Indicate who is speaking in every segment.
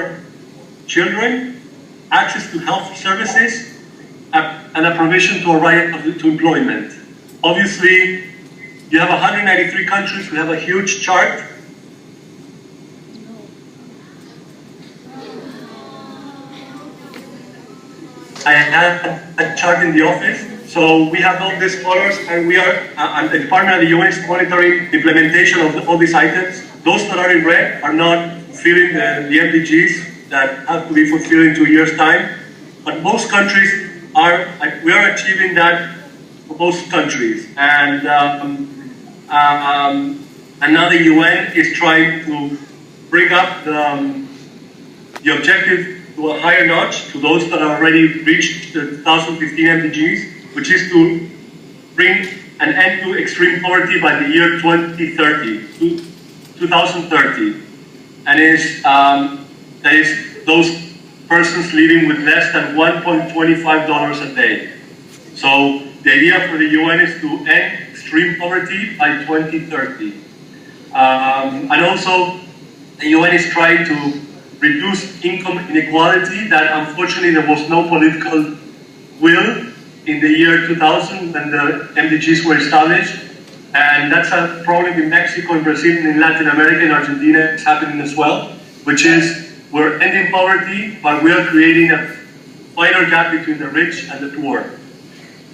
Speaker 1: for children, access to health services, and a provision to a right to employment. Obviously, you have 193 countries. We have a huge chart. I have a chart in the office. So we have all these colors, and we are, and the Department of the UN is monitoring the implementation of all these items. Those that are in red are not fulfilling the MDGs that have to be fulfilled in 2 years' time. But most countries are, we are achieving that for most countries. And now the UN is trying to bring up the objective to a higher notch to those that already reached the 2015 MDGs, which is to bring an end to extreme poverty by the year 2030, 2030. And that is those persons living with less than $1.25 a day. So the idea for the UN is to end extreme poverty by 2030. And also, the UN is trying to reduce income inequality, that unfortunately there was no political will in the year 2000 when the MDGs were established. And that's a problem in Mexico, in Brazil, in Latin America, in Argentina, it's happening as well, which is we're ending poverty, but we are creating a wider gap between the rich and the poor.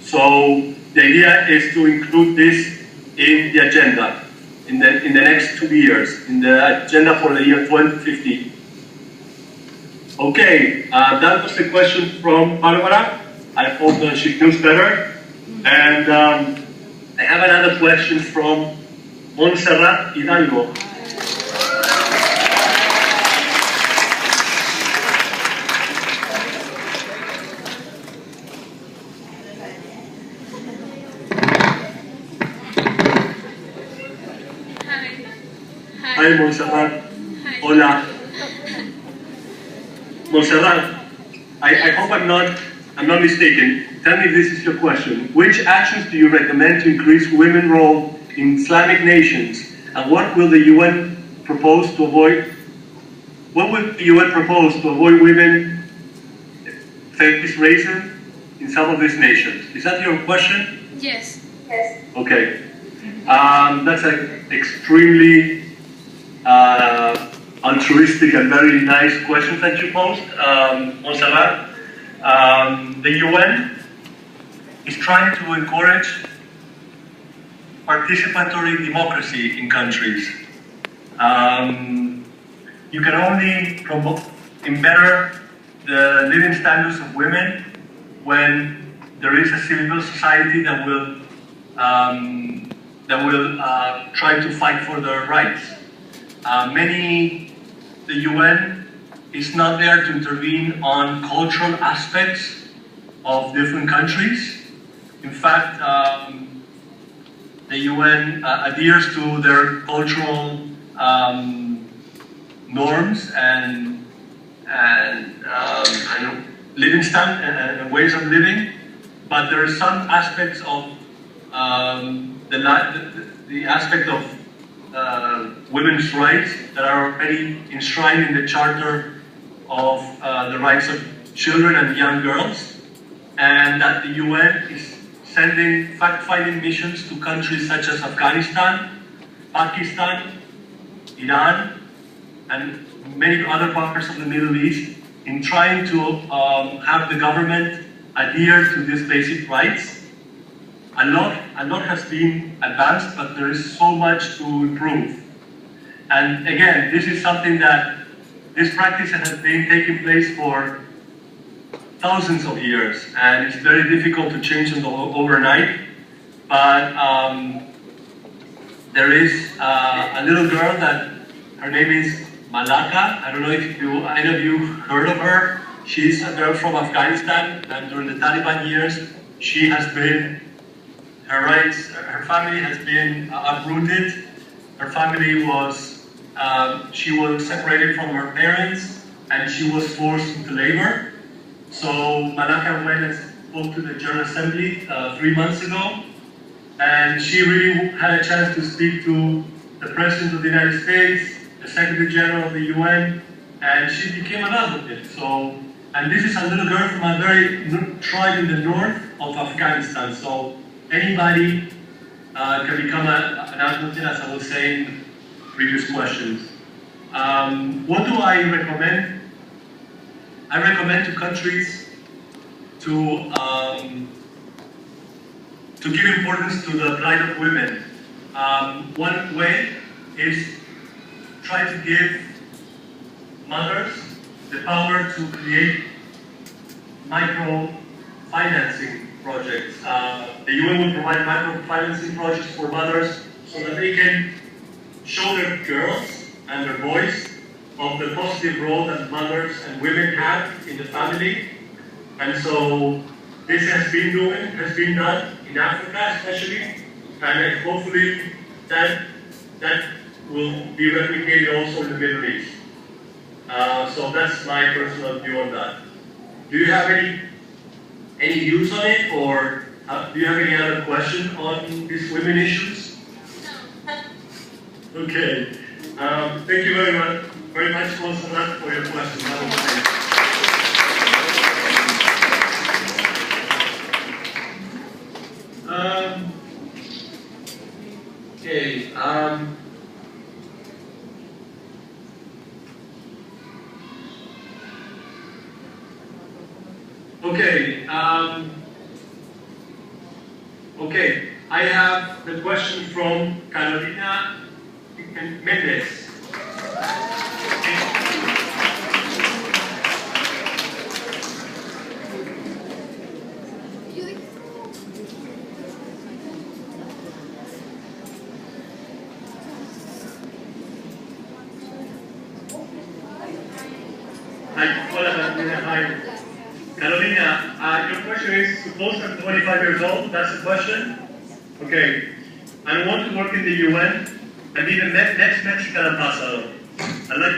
Speaker 1: So the idea is to include this in the agenda in the next 2 years, in the agenda for the year 2050. Okay, that was the question from Barbara. I hope that she feels better. And I have another question from Montserrat Hidalgo. Hi, Montserrat. Hola. Montserrat, I hope I'm not mistaken. Tell me if this is your question. Which actions do you recommend to increase women's role in Islamic nations? And what will the UN propose to avoid? What will the UN propose to avoid women face racism in some of these nations? Is that your question?
Speaker 2: Yes.
Speaker 3: Yes.
Speaker 1: Okay. That's an extremely altruistic and very nice question that you posed, Montserrat. The UN is trying to encourage participatory democracy in countries. You can only promote and better the living standards of women when there is a civil society that will try to fight for their rights. The UN is not there to intervene on cultural aspects of different countries. In fact, the UN adheres to their cultural norms and living standards and ways of living, but there are some aspects of the aspect of women's rights that are already enshrined in the Charter of the Rights of Children and Young Girls, and that the UN is sending fact-finding missions to countries such as Afghanistan, Pakistan, Iran, and many other parts of the Middle East in trying to have the government adhere to these basic rights. A lot has been advanced, but there is so much to improve. And again, this is something that this practice has been taking place for thousands of years, and it's very difficult to change them overnight. But there is a little girl that her name is Malaka. I don't know if any of you heard of her. She's a girl from Afghanistan, and during the Taliban years, she has been, her family has been uprooted. Her family was, she was separated from her parents, and she was forced into labor. So Malaka went and spoke to the General Assembly 3 months ago, and she really had a chance to speak to the President of the United States, the Secretary General of the UN,
Speaker 2: and she became an advocate. So, and this is a little girl from a very tribe in the north of Afghanistan. So anybody can become an advocate, as I was saying in previous questions. What do I recommend? I recommend to countries to give importance to the plight of women. One way is try to give mothers the power to create micro-financing projects. The UN will provide micro-financing projects for mothers so that they can show their girls and their boys of the positive role that mothers and women have in the family. And so this has been done in Africa especially, and hopefully that will be replicated also in the Middle East. So that's my personal view on that. Do you have any views on it, or do you have any other question on these women issues? Okay. Thank you very much, Consulat, for your question. Okay. Okay. Okay. I have the question from Carolina Mendes. Hi. Carolina, your question is, suppose I'm 25 years old, that's the question? Okay. I want to work in the UN and be the next Mexican ambassador. I like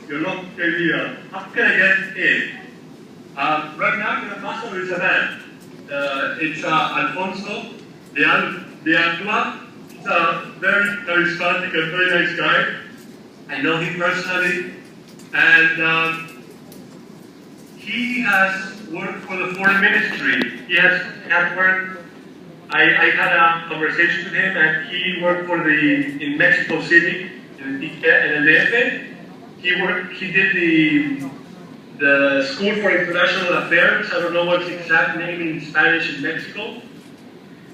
Speaker 2: your long idea. How can I get in? Right now, the ambassador is a man. It's Alfonso de Altua. He's a very charismatic and very nice guy. I know him personally. And he has worked for the foreign ministry. He has worked. I had a conversation with him, and he worked in Mexico City in El DF. He did the School for International Affairs. I don't know what's the exact name in Spanish in Mexico.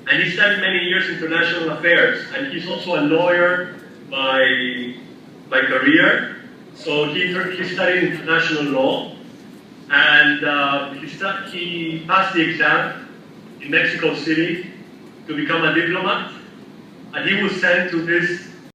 Speaker 2: And he studied many years international affairs, and he's also a lawyer by career. So he studied international law, and he passed the exam in Mexico City to become a diplomat, and he was sent to this